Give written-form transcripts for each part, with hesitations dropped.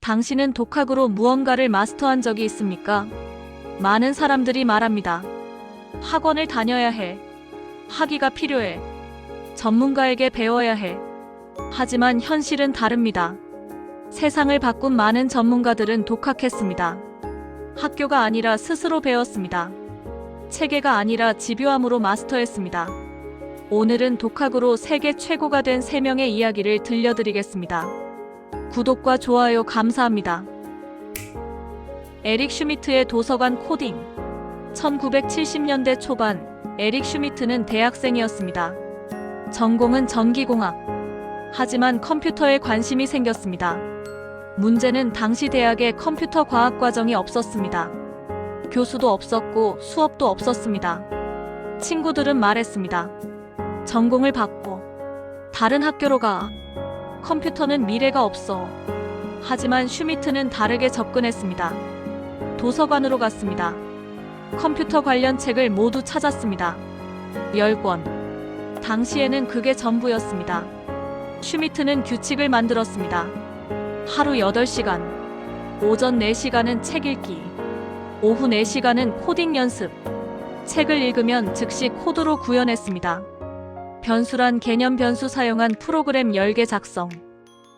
당신은 독학으로 무언가를 마스터한 적이 있습니까? 많은 사람들이 말합니다. 학원을 다녀야 해. 학위가 필요해. 전문가에게 배워야 해. 하지만 현실은 다릅니다. 세상을 바꾼 많은 전문가들은 독학했습니다. 학교가 아니라 스스로 배웠습니다. 체계가 아니라 집요함으로 마스터했습니다. 오늘은 독학으로 세계 최고가 된 3명의 이야기를 들려드리겠습니다. 구독과 좋아요 감사합니다. 에릭 슈미트의 도서관 코딩. 1970년대 초반 에릭 슈미트는 대학생이었습니다. 전공은 전기공학. 하지만 컴퓨터에 관심이 생겼습니다. 문제는 당시 대학에 컴퓨터 과학 과정이 없었습니다. 교수도 없었고 수업도 없었습니다. 친구들은 말했습니다. 전공을 바꿔. 다른 학교로 가. 컴퓨터는 미래가 없어. 하지만 슈미트는 다르게 접근했습니다. 도서관으로 갔습니다. 컴퓨터 관련 책을 모두 찾았습니다. 10권. 당시에는 그게 전부였습니다. 슈미트는 규칙을 만들었습니다. 하루 8시간. 오전 4시간은 책 읽기. 오후 4시간은 코딩 연습. 책을 읽으면 즉시 코드로 구현했습니다. 변수란 개념 변수 사용한 프로그램 10개 작성.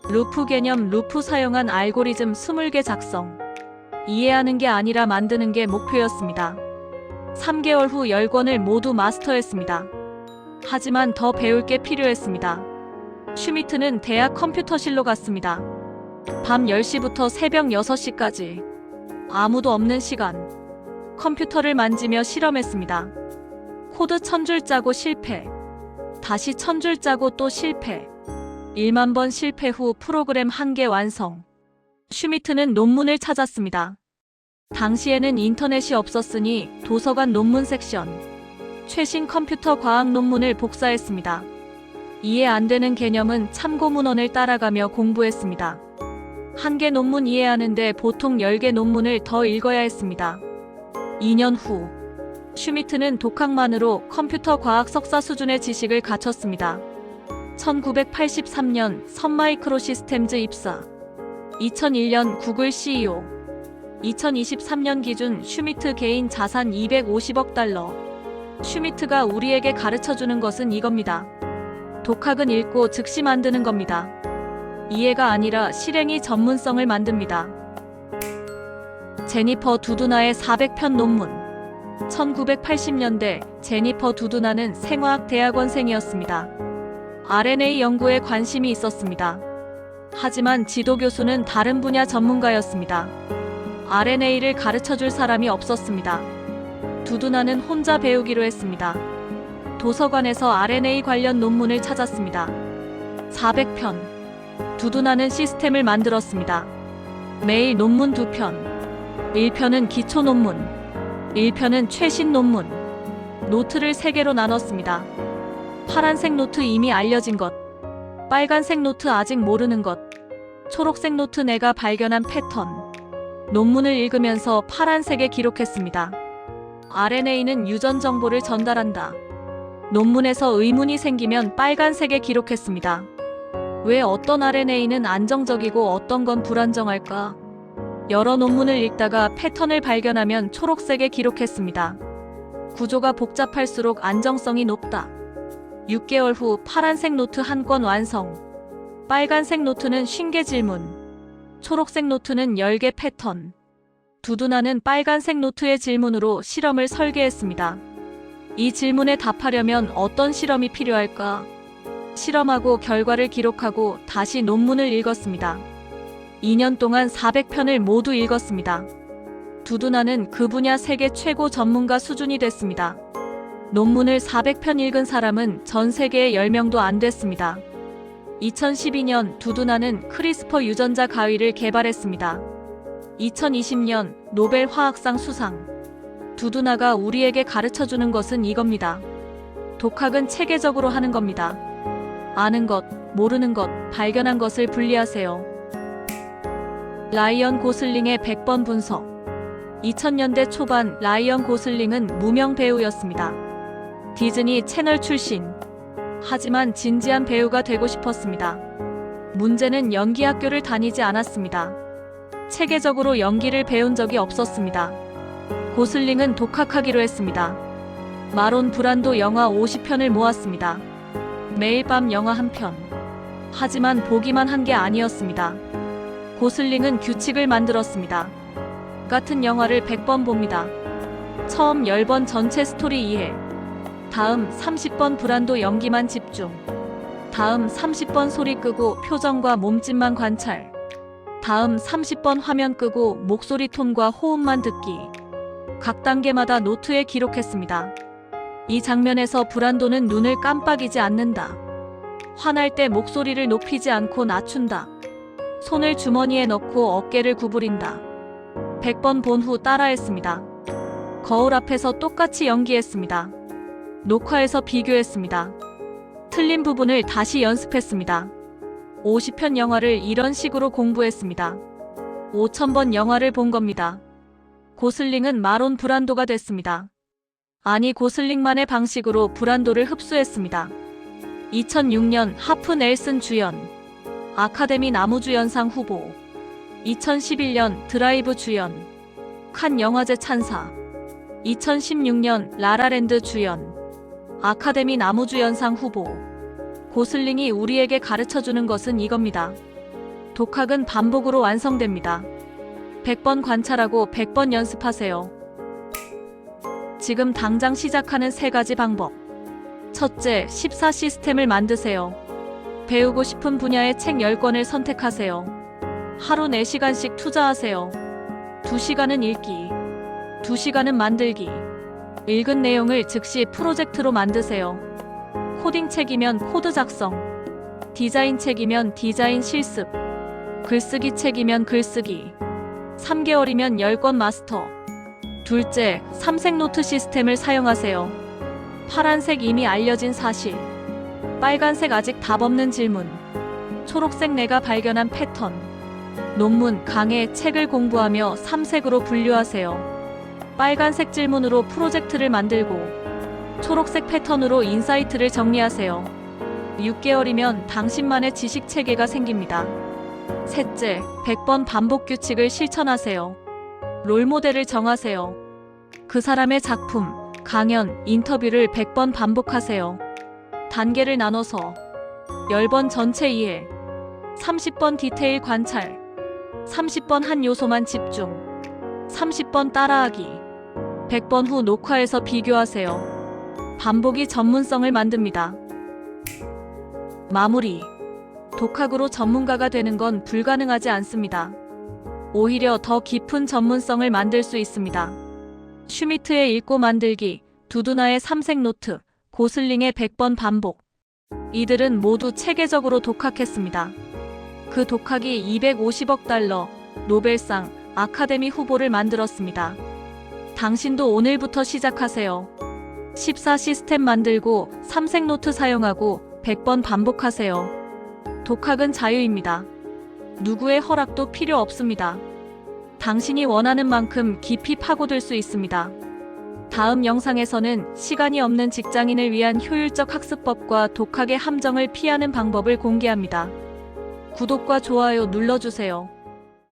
루프 개념 루프 사용한 알고리즘 20개 작성. 이해하는 게 아니라 만드는 게 목표였습니다. 3개월 후 10권을 모두 마스터했습니다. 하지만 더 배울 게 필요했습니다. 슈미트는 대학 컴퓨터실로 갔습니다. 밤 10시부터 새벽 6시까지. 아무도 없는 시간. 컴퓨터를 만지며 실험했습니다. 코드 1000줄 짜고 실패. 다시 1000줄 짜고 또 실패. 1만 번 실패 후 프로그램 1개 완성. 슈미트는 논문을 찾았습니다. 당시에는 인터넷이 없었으니 도서관 논문 섹션. 최신 컴퓨터 과학 논문을 복사했습니다. 이해 안 되는 개념은 참고 문헌을 따라가며 공부했습니다. 1개 논문 이해하는데 보통 10개 논문을 더 읽어야 했습니다. 2년 후 슈미트는 독학만으로 컴퓨터 과학 석사 수준의 지식을 갖췄습니다. 1983년 선마이크로시스템즈 입사. 2001년 구글 CEO. 2023년 기준 슈미트 개인 자산 250억 달러. 슈미트가 우리에게 가르쳐주는 것은 이겁니다. 독학은 읽고 즉시 만드는 겁니다. 이해가 아니라 실행이 전문성을 만듭니다. 제니퍼 두두나의 400편 논문. 1980년대 제니퍼 두두나는 생화학 대학원생이었습니다. RNA 연구에 관심이 있었습니다. 하지만 지도교수는 다른 분야 전문가였습니다. RNA를 가르쳐줄 사람이 없었습니다. 두두나는 혼자 배우기로 했습니다. 도서관에서 RNA 관련 논문을 찾았습니다. 400편. 두두나는 시스템을 만들었습니다. 매일 논문 2편. 1편은 기초 논문. 1편은 최신 논문. 노트를 3개로 나눴습니다. 파란색 노트 이미 알려진 것. 빨간색 노트 아직 모르는 것. 초록색 노트 내가 발견한 패턴. 논문을 읽으면서 파란색에 기록했습니다. RNA는 유전 정보를 전달한다. 논문에서 의문이 생기면 빨간색에 기록했습니다. 왜 어떤 RNA는 안정적이고 어떤 건 불안정할까? 여러 논문을 읽다가 패턴을 발견하면 초록색에 기록했습니다. 구조가 복잡할수록 안정성이 높다. 6개월 후 파란색 노트 1권 완성. 빨간색 노트는 50개 질문. 초록색 노트는 10개 패턴. 두두나는 빨간색 노트의 질문으로 실험을 설계했습니다. 이 질문에 답하려면 어떤 실험이 필요할까? 실험하고 결과를 기록하고 다시 논문을 읽었습니다. 2년 동안 400편을 모두 읽었습니다. 두두나는 그 분야 세계 최고 전문가 수준이 됐습니다. 논문을 400편 읽은 사람은 전 세계에 10명도 안 됐습니다. 2012년 두두나는 크리스퍼 유전자 가위를 개발했습니다. 2020년 노벨 화학상 수상. 두두나가 우리에게 가르쳐주는 것은 이겁니다. 독학은 체계적으로 하는 겁니다. 아는 것, 모르는 것, 발견한 것을 분리하세요. 라이언 고슬링의 100번 분석. 2000년대 초반 라이언 고슬링은 무명 배우였습니다. 디즈니 채널 출신. 하지만 진지한 배우가 되고 싶었습니다. 문제는 연기학교를 다니지 않았습니다. 체계적으로 연기를 배운 적이 없었습니다. 고슬링은 독학하기로 했습니다. 마론 브란도 영화 50편을 모았습니다. 매일 밤 영화 1편. 하지만 보기만 한 게 아니었습니다. 고슬링은 규칙을 만들었습니다. 같은 영화를 100번 봅니다. 처음 10번 전체 스토리 이해. 다음 30번 브란도 연기만 집중. 다음 30번 소리 끄고 표정과 몸짓만 관찰. 다음 30번 화면 끄고 목소리 톤과 호흡만 듣기. 각 단계마다 노트에 기록했습니다. 이 장면에서 브란도는 눈을 깜빡이지 않는다. 화날 때 목소리를 높이지 않고 낮춘다. 손을 주머니에 넣고 어깨를 구부린다. 100번 본 후 따라했습니다. 거울 앞에서 똑같이 연기했습니다. 녹화해서 비교했습니다. 틀린 부분을 다시 연습했습니다. 50편 영화를 이런 식으로 공부했습니다. 5000번 영화를 본 겁니다. 고슬링은 마론 브란도가 됐습니다. 아니, 고슬링만의 방식으로 브란도를 흡수했습니다. 2006년 하프 넬슨 주연, 아카데미 나무주연상 후보. 2011년 드라이브 주연, 칸 영화제 찬사. 2016년 라라랜드 주연, 아카데미 나무주연상 후보. 고슬링이 우리에게 가르쳐주는 것은 이겁니다. 독학은 반복으로 완성됩니다. 100번 관찰하고 100번 연습하세요. 지금 당장 시작하는 3가지 방법. 첫째, 14 시스템을 만드세요. 배우고 싶은 분야의 책 10권을 선택하세요. 하루 4시간씩 투자하세요. 2시간은 읽기, 2시간은 만들기. 읽은 내용을 즉시 프로젝트로 만드세요. 코딩 책이면 코드 작성, 디자인 책이면 디자인 실습, 글쓰기 책이면 글쓰기. 3개월이면 10권 마스터. 둘째, 삼색노트 시스템을 사용하세요. 파란색 이미 알려진 사실, 빨간색 아직 답 없는 질문, 초록색 내가 발견한 패턴. 논문, 강해, 책을 공부하며 3색으로 분류하세요. 빨간색 질문으로 프로젝트를 만들고, 초록색 패턴으로 인사이트를 정리하세요. 6개월이면 당신만의 지식 체계가 생깁니다. 셋째, 100번 반복 규칙을 실천하세요. 롤모델을 정하세요. 그 사람의 작품, 강연, 인터뷰를 100번 반복하세요. 단계를 나눠서 10번 전체 이해, 30번 디테일 관찰, 30번 한 요소만 집중, 30번 따라하기, 100번 후 녹화해서 비교하세요. 반복이 전문성을 만듭니다. 마무리. 독학으로 전문가가 되는 건 불가능하지 않습니다. 오히려 더 깊은 전문성을 만들 수 있습니다. 슈미트의 읽고 만들기, 두두나의 삼색노트, 고슬링의 100번 반복. 이들은 모두 체계적으로 독학했습니다. 그 독학이 250억 달러, 노벨상, 아카데미 후보를 만들었습니다. 당신도 오늘부터 시작하세요. 14 시스템 만들고 삼색노트 사용하고 100번 반복하세요. 독학은 자유입니다. 누구의 허락도 필요 없습니다. 당신이 원하는 만큼 깊이 파고들 수 있습니다. 다음 영상에서는 시간이 없는 직장인을 위한 효율적 학습법과 독학의 함정을 피하는 방법을 공개합니다. 구독과 좋아요 눌러주세요.